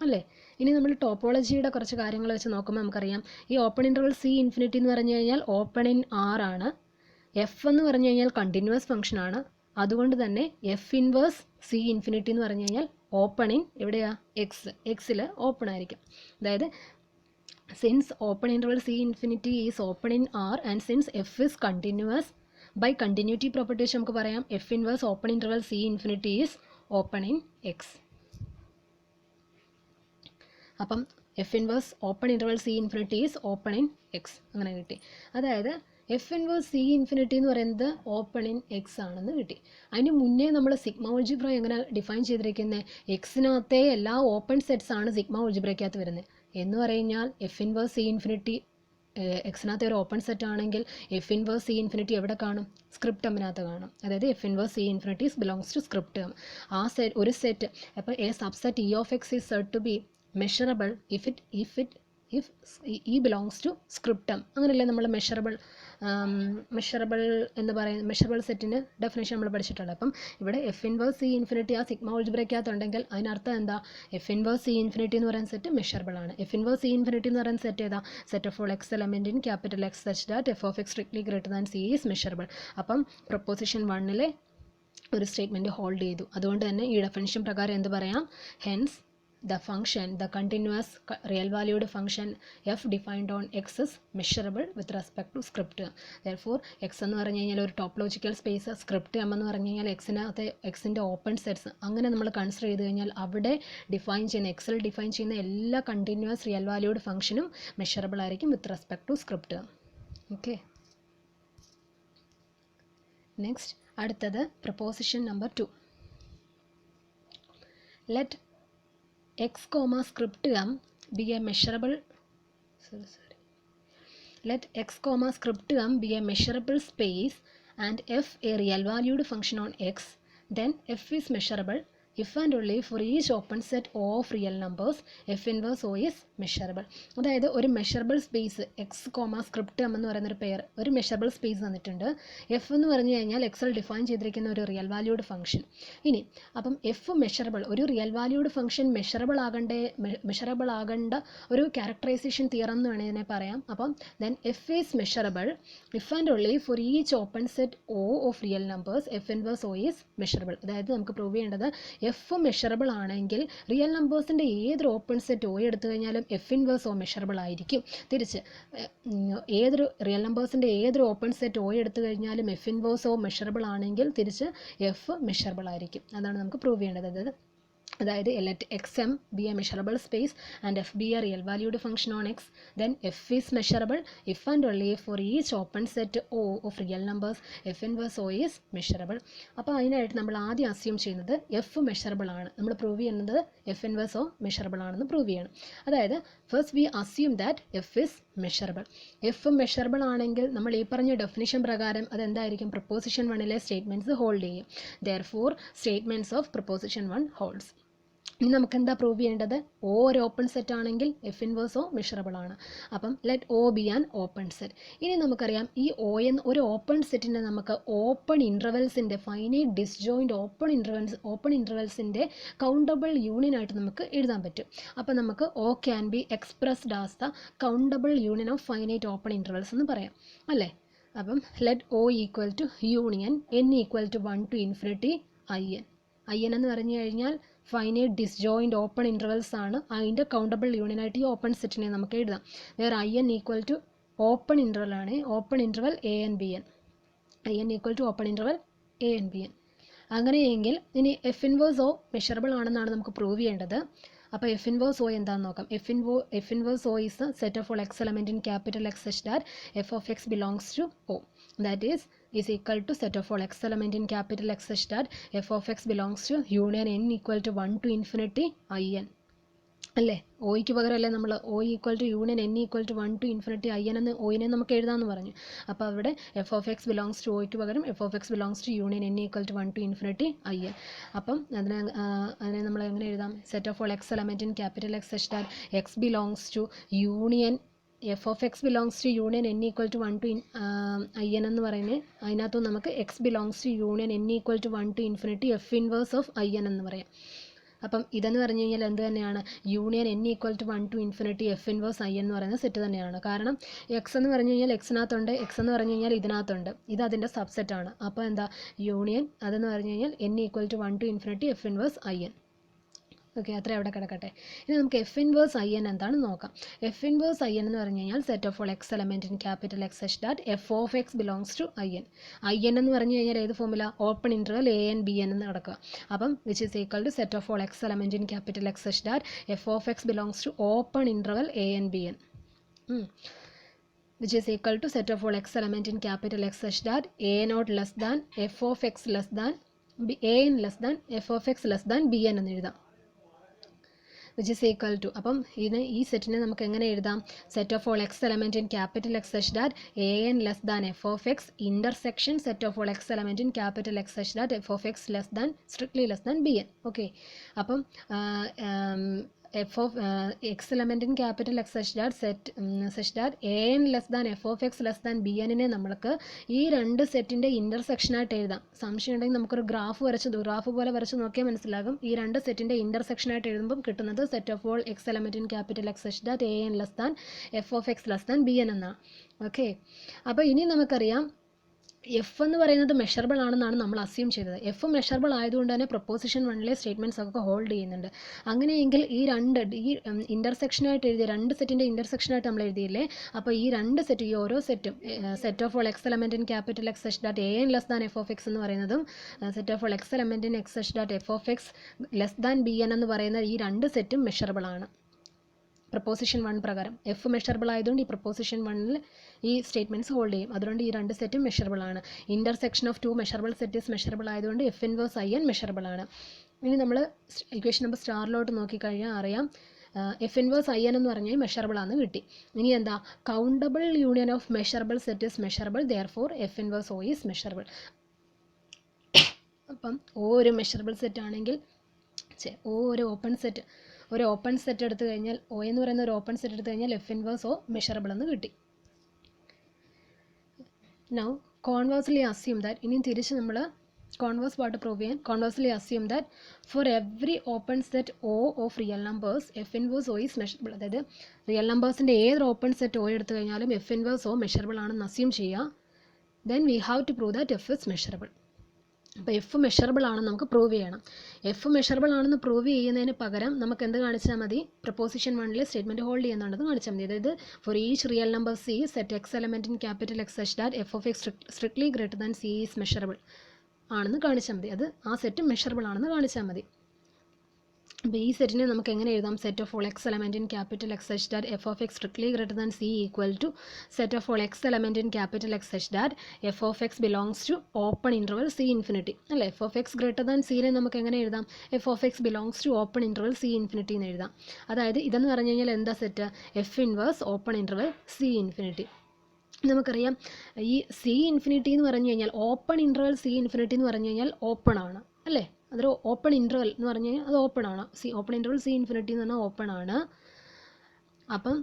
അല്ലേ? ഇനി നമ്മൾ ടോപ്പോളജിയുടെ കുറച്ച് കാര്യങ്ങൾ വെച്ച് നോക്കുമ്പോൾ നമുക്കറിയാം ഈ ഓപ്പൺ ഇൻറ്റർവൽ സി ഇൻഫിനിറ്റി എന്ന് പറഞ്ഞു കഴിഞ്ഞാൽ ഓപ്പൺ ഇൻ ആർ ആണ്. എഫ് എന്ന് പറഞ്ഞു കഴിഞ്ഞാൽ കണ്ടിന്യൂസ് ഫംഗ്ഷൻ ആണ്. അതുകൊണ്ട് തന്നെ എഫ് ഇൻവേഴ്സ് സി ഇൻഫിനിറ്റി എന്ന് പറഞ്ഞു കഴിഞ്ഞാൽ ഓപ്പൺ ഇൻ എവിടെയാ? എക്സിൽ ഓപ്പൺ ആയിരിക്കും. അതായത് since open interval C infinity is open in R and since F is continuous, by continuity property വെച്ച് നമുക്ക് പറയാം F inverse open interval C infinity is open in X. അപ്പം F inverse open interval C infinity is open in X അങ്ങനെ കിട്ടി. അതായത് f inverse C infinity എന്ന് പറയുന്നത് open in X ആണെന്ന് കിട്ടി. അതിന് മുന്നേ നമ്മൾ സിഗ്മ ഓൾജിബ്ര എങ്ങനെ ഡിഫൈൻ ചെയ്തിരിക്കുന്നത്? എക്സിനകത്തെ എല്ലാ ഓപ്പൺ സെറ്റ്സ് ആണ് സിഗ്മ ഓൾജിബ്രയ്ക്കകത്ത് വരുന്നത് എന്ന് പറഞ്ഞാൽ എഫ് ഇൻവേഴ്സ് സി ഇൻഫിനിറ്റി എക്സിനകത്തെ ഒരു ഓപ്പൺ സെറ്റ് ആണെങ്കിൽ എഫ് ഇൻവേഴ്സ് സി ഇൻഫിനിറ്റി എവിടെ കാണും? സ്ക്രിപ്റ്റ് എമ്മിനകത്ത് കാണും. അതായത് f inverse C infinity belongs to script m. ആ സെറ്റ് ഒരു സെറ്റ് അപ്പോൾ a subset e of x is said to be measurable if E belongs to scriptum. അങ്ങനെയല്ലേ നമ്മൾ മെഷറബിൾ എന്ന് പറയുന്ന മെഷറബിൾ സെറ്റിന് ഡെഫിനേഷൻ നമ്മൾ പഠിച്ചിട്ടുള്ളത്. അപ്പം ഇവിടെ എഫ് ഇൻവേഴ്സ് സി ഇൻഫിനിറ്റി ആ സിഗ്മ ഓൾജിബ്രയ്ക്കകത്തുണ്ടെങ്കിൽ അതിനർത്ഥം എന്താ? എഫ് ഇൻവേഴ്സ് സി ഇൻഫിനിറ്റി എന്ന് പറയുന്ന സെറ്റ് മെഷറബിൾ ആണ്. എഫ് ഇൻവേഴ്സ് സി ഇൻഫിനിറ്റി എന്ന് പറയുന്ന സെറ്റ് ഏതാ? Set of all X element in capital X such that F of X strictly greater than C is measurable. അപ്പം proposition 1-ലെ ഒരു statement hold ചെയ്തു. അതുകൊണ്ട് തന്നെ ഈ ഡെഫിനിഷൻ പ്രകാരം എന്ത് പറയാം? Hence the continuous real valued function f defined on x is measurable with respect to script. Therefore x എന്ന് പറഞ്ഞു കഴിഞ്ഞാൽ ഒരു ടോപ്പോളജിക്കൽ സ്പേസ്, സ്ക്രിപ്റ്റ് എം എന്ന് പറഞ്ഞു കഴിഞ്ഞാൽ എക്സിൻ്റെ ഓപ്പൺ സെറ്റ്സ് അങ്ങനെ നമ്മൾ കൺസിഡർ ചെയ്ത് കഴിഞ്ഞാൽ അവിടെ എക്സിൽ ഡിഫൈൻ ചെയ്യുന്ന എല്ലാ കണ്ടിന്യൂസ് റിയൽ വാല്യൂഡ് ഫംഗ്ഷനും മെഷറബിൾ ആയിരിക്കും with respect to script. Okay, next അടുത്തത് proposition number 2. Let x, script m be a measurable let x comma script m be a measurable space and f a real valued function on x, then f is measurable if and only for each open set O of real numbers f inverse O is measurable. അതായത് ഒരു measurable space X comma script m എന്ന് പറയുന്നൊരു pair ഒരു measurable space തന്നിട്ടുണ്ട്. F എന്ന് പറഞ്ഞു കഴിഞ്ഞാൽ എക്സിൽ ഡിഫൈൻ ചെയ്തിരിക്കുന്ന ഒരു റിയൽ വാല്യൂഡ് ഫംഗ്ഷൻ. ഇനി അപ്പം എഫ് മെഷറബിൾ, ഒരു റിയൽ വാല്യൂഡ് ഫംഗ്ഷൻ മെഷറബിൾ ആകേണ്ട ഒരു ക്യാരക്ടറൈസേഷൻ തിയറം എന്ന് വേണമെങ്കിൽ ഇതിനെ പറയാം. അപ്പം then F is measurable if and only for each open set O of real numbers f inverse O is measurable. അതായത് നമുക്ക് പ്രൂവ് ചെയ്യേണ്ടത് എഫ് മെഷറബിൾ ആണെങ്കിൽ റിയൽ നമ്പേഴ്സിൻ്റെ ഏതൊരു ഓപ്പൺ സെറ്റ് O എടുത്തു കഴിഞ്ഞാലും എഫ് ഇൻവേഴ്സ് O മെഷറബിൾ ആയിരിക്കും. തിരിച്ച് ഏതൊരു റിയൽ നമ്പേഴ്സിൻ്റെ ഏതൊരു ഓപ്പൺ സെറ്റ് O എടുത്തു കഴിഞ്ഞാലും എഫ് ഇൻവേഴ്സ് O മെഷറബിൾ ആണെങ്കിൽ തിരിച്ച് എഫ് മെഷറബിൾ ആയിരിക്കും. അതാണ് നമുക്ക് പ്രൂവ് ചെയ്യേണ്ടത്. അതായത് let xm be a measurable space and f be a real valued function on x, then f is measurable if and only for each open set O of real numbers f inverse O is measurable. അപ്പോൾ അതിനായിട്ട് നമ്മൾ ആദ്യം assume ചെയ്യുന്നത് F measurable ആണ്. നമ്മൾ prove ചെയ്യുന്നത് F inverse O measurable ആണെന്ന് prove ചെയ്യണം. അതായത് first we assume that f is measurable. F measurable ആണെങ്കിൽ നമ്മൾ ഈ പറഞ്ഞ ഡെഫിനിഷൻ പ്രകാരം അതെന്തായിരിക്കും, പ്രൊപ്പോസിഷൻ 1ലെ സ്റ്റേറ്റ്മെൻറ്റ്സ് ഹോൾഡ് ചെയ്യും. Therefore statements of proposition 1 holds. ഇനി നമുക്ക് എന്താ പ്രൂവ് ചെയ്യേണ്ടത്, O ഒരു ഓപ്പൺ സെറ്റ് ആണെങ്കിൽ എഫ് ഇൻവേഴ്സ് O മെഷറബിൾ ആണ്. അപ്പം let O B an open set. ഇനി നമുക്കറിയാം ഈ O എന്ന ഒരു ഓപ്പൺ സെറ്റിൻ്റെ നമുക്ക് ഓപ്പൺ ഇൻ്റർവെൽസിൻ്റെ ഫൈനൈറ്റ് ഡിസ്ജോയിൻറ്റ് ഓപ്പൺ ഇൻ്റർവെൽസിൻ്റെ കൗണ്ടബിൾ യൂണിയൻ ആയിട്ട് നമുക്ക് എഴുതാൻ പറ്റും. അപ്പം നമുക്ക് O can be expressed as the countable union of finite open intervals എന്ന് പറയാം അല്ലേ. അപ്പം let O equal to union n equal to 1 to infinity in എന്ന് പറഞ്ഞു കഴിഞ്ഞാൽ ഫൈനൈറ്റ് ഡിസ്ജോയിൻറ്റ് ഓപ്പൺ ഇൻ്റർവെൽസ് ആണ്. അതിൻ്റെ കൗണ്ടബിൾ യൂണിയനായിട്ട് ഈ ഓപ്പൺ സെറ്റിനെ നമുക്ക് എഴുതാം. വേറെ IN equal to open interval ആണ്, open interval AN/BN. IN equal to open interval AN/BN. അങ്ങനെയെങ്കിൽ ഇനി എഫ് ഇൻവേഴ്സ് O മെഷറബിൾ ആണെന്നാണ് നമുക്ക് പ്രൂവ് ചെയ്യേണ്ടത്. അപ്പോൾ എഫ് ഇൻവേഴ്സ് O എന്താണെന്ന് നോക്കാം. F inverse O is set of all X element in capital X such that F of X belongs to O. That is equal to set of all x element in capital X such that f of x belongs to union n equal to 1 to infinity in. അല്ലേ, ഓയ്ക്ക് പകരമല്ലേ നമ്മൾ O equal to union n equal to 1 to infinity in എന്ന് ഓയിനെ നമുക്ക് എഴുതാമെന്ന് പറഞ്ഞു. അപ്പോൾ അവിടെ F of X belongs to ഓയ്ക്ക് പകരം F of X belongs to union n equal to 1 to infinity in. അപ്പം അതിനെ നമ്മൾ എങ്ങനെ എഴുതാം, set of all X element in capital X such that X belongs to union F of X belongs to union n equal to 1 to in എന്ന് പറയുന്നത്, അതിനകത്ത് നമുക്ക് X belongs to union n equal to 1 to infinity f inverse of in എന്ന് പറയാം. അപ്പം ഇതെന്ന് പറഞ്ഞു കഴിഞ്ഞാൽ എന്ത് തന്നെയാണ്, union n equal to 1 to infinity f inverse in എന്ന് പറയുന്ന സെറ്റ് തന്നെയാണ്. കാരണം എക്സ് എന്ന് പറഞ്ഞു കഴിഞ്ഞാൽ എക്സിനകത്തുണ്ട്, എക്സ് എന്ന് പറഞ്ഞു കഴിഞ്ഞാൽ ഇതിനകത്തുണ്ട്, ഇത് അതിൻ്റെ സബ്സെറ്റാണ്. അപ്പോൾ എന്താ യൂണിയൻ അതെന്ന് പറഞ്ഞു കഴിഞ്ഞാൽ n equal to 1 to infinity f inverse in. Okay, അത്ര അവിടെ കിടക്കട്ടെ. ഇനി നമുക്ക് എഫ് ഇൻവേഴ്സ് in എന്താണെന്ന് നോക്കാം. എഫ് ഇൻവേഴ്സ് in എന്ന് പറഞ്ഞു കഴിഞ്ഞാൽ set of all X element in capital X such that F of X belongs to in എന്ന് പറഞ്ഞു കഴിഞ്ഞാൽ ഏത് ഫോമില, ഓപ്പൺ ഇൻ്റർവൽ AN/BN എന്ന് കിടക്കുക. അപ്പം which is equal to set of all X element in capital X such that F of X belongs to open interval AN/BN. which is equal to set of all x element in capital X such that A0 less than f of x less than AN less than f of x less than BN എന്ന് എഴുതാം. which is equal to, അപ്പം ഈ സെറ്റിനെ നമുക്ക് എങ്ങനെ എഴുതാം, set of all X element in capital X such that AN less than F of X intersection set of all X element in capital X such that F of X less than strictly less than BN. Okay, അപ്പം F of X element in capital X such that AN less than F of X less than BNനെ നമ്മൾക്ക് ഈ രണ്ട് സെറ്റിൻ്റെ ഇൻ്റർസെക്ഷനായിട്ട് എഴുതാം. സംശയം ഉണ്ടെങ്കിൽ നമുക്കൊരു ഗ്രാഫ് പോലെ വരച്ച് നോക്കിയാൽ മനസ്സിലാകും. ഈ രണ്ട് സെറ്റിൻ്റെ ഇൻ്റർസെക്ഷനായിട്ട് എഴുതുമ്പം കിട്ടുന്നത് set of all X element in capital X such that AN less than F of X less than BN എന്നാണ്. ഓക്കെ, അപ്പോൾ ഇനി നമുക്കറിയാം എഫ് എന്ന് പറയുന്നത് മെഷറബിൾ ആണെന്നാണ് നമ്മൾ അസ്യൂം ചെയ്തത്. എഫ് മെഷറബിൾ ആയതുകൊണ്ട് തന്നെ പ്രൊപ്പോസിഷൻ 1ലെ സ്റ്റേറ്റ്മെൻറ്റ്സ് ഒക്കെ ഹോൾഡ് ചെയ്യുന്നുണ്ട്. അങ്ങനെയെങ്കിൽ ഈ ഇൻ്റർസെക്ഷനായിട്ട് എഴുതിയ രണ്ട് സെറ്റിൻ്റെ ഇൻ്റർസെക്ഷനായിട്ട് നമ്മൾ എഴുതിയില്ലേ, അപ്പോൾ ഈ രണ്ട് സെറ്റ്, ഈ ഓരോ സെറ്റും set of all X element in capital X such that AN less than F of X എന്ന് പറയുന്നതും set of all X element in X such that F of X less than BN എന്ന് പറയുന്ന ഈ രണ്ട് സെറ്റും measurable ആണ് proposition 1 പ്രകാരം. F measurable ആയതുകൊണ്ട് ഈ പ്രൊപ്പോസിഷൻ 1ൽ ഈ സ്റ്റേറ്റ്മെൻറ്റ്സ് ഹോൾഡ് ചെയ്യും. അതുകൊണ്ട് ഈ രണ്ട് സെറ്റും മെഷറബിൾ ആണ്. Intersection of 2 measurable set measurable ആയതുകൊണ്ട് എഫ് ഇൻവേഴ്സ് in മെഷറബിൾ ആണ്. ഇനി നമ്മൾ ഇക്വേഷൻ നമ്പർ സ്റ്റാറിലോട്ട് നോക്കിക്കഴിഞ്ഞാൽ അറിയാം എഫ് ഇൻവേഴ്സ് ഐ എൻ എന്ന് പറഞ്ഞാൽ മെഷറബിൾ ആണെന്ന് കിട്ടി. ഇനി എന്താ, countable union of measurable set is measurable, therefore F inverse o is measurable. അപ്പം ഒരു മെഷറബിൾ സെറ്റ് ആണെങ്കിൽ ഒരു ഓപ്പൺ സെറ്റ് എടുത്തു കഴിഞ്ഞാൽ ഒ എന്ന് പറയുന്ന ഒരു ഓപ്പൺ സെറ്റ് എടുത്തു കഴിഞ്ഞാൽ എഫ് ഇൻവേഴ്സ് ഒ മെഷറബിൾ എന്ന് കിട്ടി. നൗ കോൺവേഴ്സ്ലി അസ്യൂം ദാറ്റ്, ഇനിയും തിരിച്ച് നമ്മൾ കോൺവേഴ്സ് പാർട്ട് പ്രൂവ് ചെയ്യാൻ conversely assume that for every open set o of real numbers f inverse o is measurable. അതായത് റിയൽ നമ്പേഴ്സിൻ്റെ ഏതൊരു ഓപ്പൺ സെറ്റ് ഒ എടുത്തു കഴിഞ്ഞാലും എഫ് ഇൻവേഴ്സ് ഒ മെഷറബിൾ ആണെന്ന് അസ്യൂം ചെയ്യുക. Then we have to prove that f is measurable. അപ്പോൾ f measurable ആണെന്ന് നമുക്ക് പ്രൂവ് ചെയ്യണം. എഫ് മെഷറബിൾ ആണെന്ന് പ്രൂവ് ചെയ്യുന്നതിന് പകരം നമുക്ക് എന്ത് കാണിച്ചാൽ മതി, പ്രപ്പോസിഷൻ 1 സ്റ്റേറ്റ്മെൻറ്റ് ഹോൾഡ് ചെയ്യുന്നുണ്ടെന്ന് കാണിച്ചാൽ മതി. അതായത് for each real number C set X element in capital X such that F of X strictly greater than C is measurable ആണെന്ന് കാണിച്ചാൽ മതി. അത് ആ സെറ്റ് മെഷറബിൾ ആണെന്ന് കാണിച്ചാൽ മതി. അപ്പോൾ ഈ സെറ്റിനെ നമുക്ക് എങ്ങനെ എഴുതാം, set of all X element in capital X such that F of X strictly greater than C equal to set of all X element in capital X such that F of X belongs to open interval C infinity. അല്ലേ, F of X greater than സിനെ നമുക്ക് എങ്ങനെ എഴുതാം, F of X belongs to open interval C infinity എന്ന് എഴുതാം. അതായത് ഇതെന്ന് പറഞ്ഞു കഴിഞ്ഞാൽ എന്താ set, F inverse open interval C infinity. നമുക്കറിയാം ഈ സി ഇൻഫിനിറ്റി എന്ന് പറഞ്ഞു കഴിഞ്ഞാൽ ഓപ്പൺ ഇൻ്റർവൽ സി ഇൻഫിനിറ്റി എന്ന് പറഞ്ഞു കഴിഞ്ഞാൽ ഓപ്പൺ ആണ് അല്ലേ, അതൊരു ഓപ്പൺ ഇൻ്റർവൽ എന്ന് പറഞ്ഞു കഴിഞ്ഞാൽ അത് ഓപ്പൺ ആണ്. ഓപ്പൺ ഇൻ്റർവൽ സി ഇൻഫിനിറ്റി എന്ന് പറഞ്ഞാൽ ഓപ്പൺ ആണ്. അപ്പം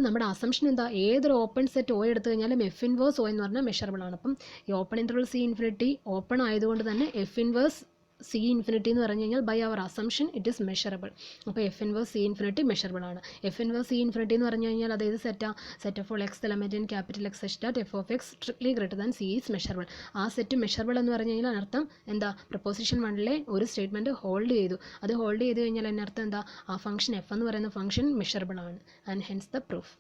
നമ്മുടെ അസംഷൻ എന്താ, ഏതൊരു ഓപ്പൺ സെറ്റ് ഒ എടുത്തു കഴിഞ്ഞാലും എഫ് ഇൻവേഴ്സ് ഒ എന്ന് പറഞ്ഞാൽ മെഷറബിൾ ആണ്. അപ്പം ഈ open interval C infinity open ആയതുകൊണ്ട് തന്നെ എഫ് ഇൻവേഴ്സ് സി ഇൻഫിനിറ്റി എന്ന് പറഞ്ഞു കഴിഞ്ഞാൽ by our assumption it is measurable. അപ്പോൾ F inverse C infinity measurable ആണ്. എഫ് ഇൻവേഴ്സ് സി ഇൻഫിനിറ്റി എന്ന് പറഞ്ഞു കഴിഞ്ഞാൽ അതായത് set of all X element in capital X such that F of X strictly greater than C is measurable. ആ set measurable എന്ന് പറഞ്ഞു കഴിഞ്ഞാൽ അതിനർത്ഥം എന്താ, പ്രപ്പോസിഷൻ 1 ഒരു സ്റ്റേറ്റ്മെൻറ്റ് ഹോൾഡ് ചെയ്തു. അത് ഹോൾഡ് ചെയ്ത് കഴിഞ്ഞാൽ അതിനർത്ഥം എന്താ, ആ ഫംഗ്ഷൻ എഫ് എന്ന് പറയുന്ന ഫംഗ്ഷൻ മെഷറബിൾ ആണ്. And hence the proof.